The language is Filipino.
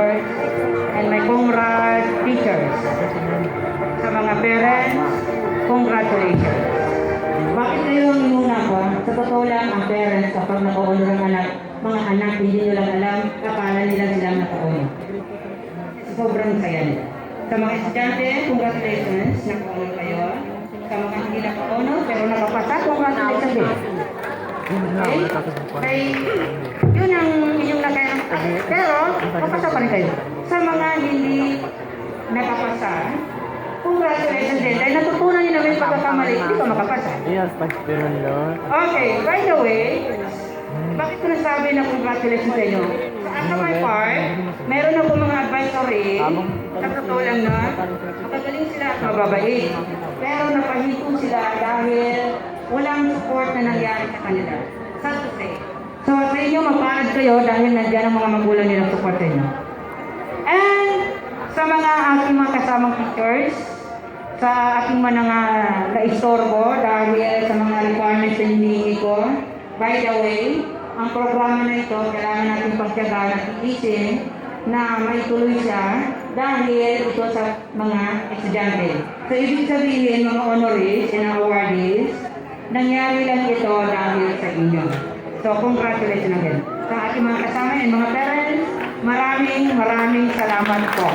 mentors, and my congrats teachers. Sa mga parents, congratulations. Bakit kayo ang inuna ko? Sa totoo lang, ang parents, kapag nakaulo ng anak, mga anak, hindi nyo lang alam, akala nila silang nakaulo. Sobrang saya nila. Sa mga estudyante, congratulations, nakaulo kayo. Sa mga hindi nakaulo, pero nakapasa, congratulations din. Okay? Kaya, yun ang inyong nakaya. Pero, papasa pa rin kayo. Sa mga hindi nakapasa, congratulations din. Dahil natutunan nyo na may pagkakamali, hindi ka makapasa. Yes, pero no. Okay, by the way, bakit ko nasabi na congratulations sa inyo? Sa my part, meron ako mga advisory, sa totoo lang na, magagaling sila at mababait. Pero napahinto sila dahil walang support na nangyari sa kanila. Sad to say. So sa inyo, mapalad kayo dahil nandiyan ang mga magulang nilang support sa inyo. And sa mga aking mga kasamang teachers, sa aking mga naistorbo dahil sa mga requirements na hinihingi ko, by the way, ang programa na ito, kailangan natin pagtiyagaan at iisin na may tuloy siya dahil ito sa mga estudyante. So, ibig sabihin, mga honorees and awardees, nangyari lang ito dahil sa inyo. So, congratulations again. Sa ating mga kasama and mga parents, maraming salamat po.